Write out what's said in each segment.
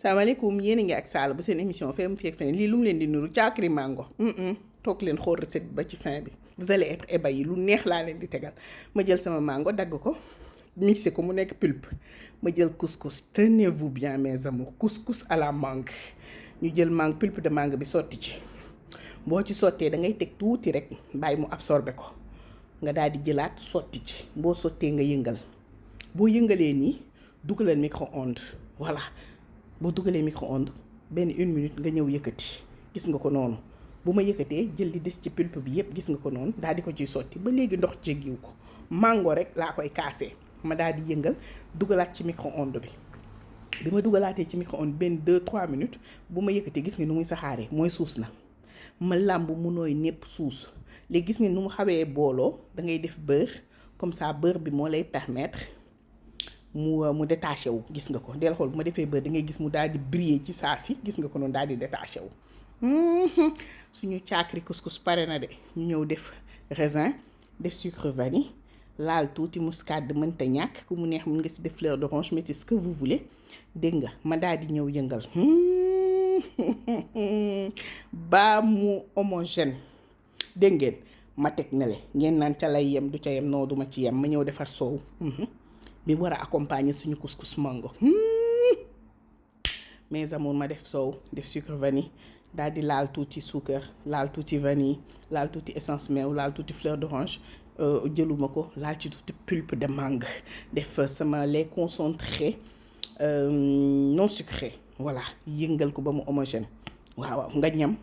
salaamaaleykum yéen a ngi ak Sall bu seen émission fee mu fekk feneen lii lu mu leen di nuru caakiri mango toog leen xool recette bi ba ci fin bi vous allez être ébahis lu neex laa leen di tegal ma jël sama mango dagg ko mixé ko mu nekk pulpe ma jël couscous tenez-vous bien mes amours couscous à la mangue ñu jël mangue pulpe de mangue bi sotti ci boo ci sottee da ngay teg tuuti rek bàyyi mu absorbé ko nga daal di jëlaat sotti ci boo sottee nga yëngal boo yëngalee nii dugalal micro-ondes voilà boo dugalee micro-ondes benn 1 minute nga ñëw yëkkati gis nga ko noonu bu ma yëkkatee jël li des ci pulpe bi yëpp gis nga ko noonu daal di ko ciy sotti ba léegi ndox jéggiw ko mango rek laa koy kaasee ma daal di yëngal dugalaat ci micro-ondes bi ma dugalaatee ci micro-ondes benn 2-3 minutes bu ma yëkkatee gis nga nu muy saxaaree mooy suus na ma làmb mu nooy népp suus léegi gis nga nu mu xawee booloo da ngay def beurre comme ça beurre bi moo lay permettre mu détaché wu gis nga ko del xool bu ma defee beurre da ngay gis mu daal di briller ci saa si gis nga ko noonu daal di détaché wu suñu caakri couscous pare na de ñu ñëw def raisin def sucre vanille laal tuuti muscade mënta ñàkk ku mu neex mën nga si def fleur d'orange mettez ce que vous voulez dégg nga ma daal di ñëw yëngal ba mu homogène dégg ngeen ma teg na le ngeen naan ca lay yem du ca yem noo duma ci yem ma ñëw defar soow bi war a accompagner suñu couscous mango mes amours ma def soow def sucre vanille daal di laal tuuti suukar laal tuuti vanille laal tuuti essence meew laal tuuti fleur d'orange jëluma ko laal ci tuuti pulpe de mangue def sama lait concentré non sucré voilà yëngal ko ba mu homogène waaw nga ñam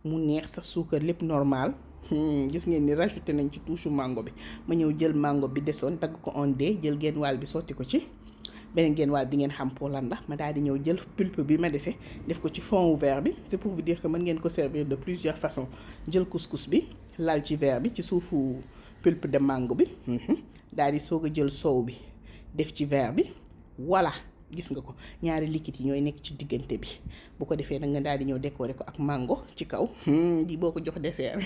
mu neex sa suukar lépp normal gis ngeen ni rajouté nañ ci touche mango bi ma ñëw jël mango bi desoon dagg ko en dés jël genn wàll bi sotti ko ci beneen genn wàll bi ngeen xam pour lan la ma daal di ñëw jël pulpe bi ma dese def ko ci fond verre bi c'est pour vous dire que mën ngeen ko servir de plusieurs façons jël couscous bi lal ci verre bi ci suufu pulpe de mango bi daal di soog a jël soow bi def ci verre bi voilà gis nga ko ñaari liquide yi ñooy nekk ci diggante bi bu ko defee nag nga daal di ñëw décorer ko ak mango ci kaw di boo ko jox dessert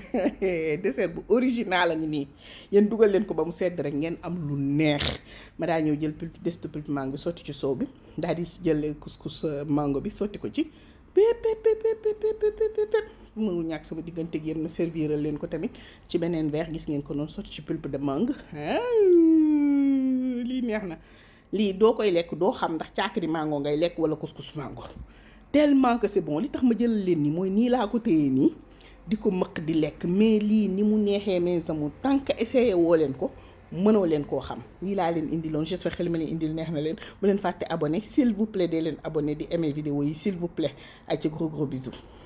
dessert bu original la ngi nii yéen dugal leen ko ba mu sedd rek ngeen am lu neex ma daal ñëw jël pulpe destu pulpe mango bi sotti ci soow bi daal di jël couscous mango bi sotti ko ci mënul ñàkk sama diggante ak yéen ma serviral leen ko tamit ci beneen verre gis ngeen ko noonu sotti ci pulpe de mangue lii neex na lii doo koy lekk doo xam ndax caakiri mango ngay lekk wala couscous mango tellement que c'est bon li tax ma jëlal leen ni mooy nii laa ko téye nii di ko mëq di lekk mais lii ni mu neexee mes amours tant que essayé woo leen ko mënoo leen koo xam lii laa leen indiloon j'espère que li ma leen indil neex na leen bu leen fàtte abonné s'il vous plaît dee leen abonné di aimer vidéo yi s'il vous plaît ay ci gros bisous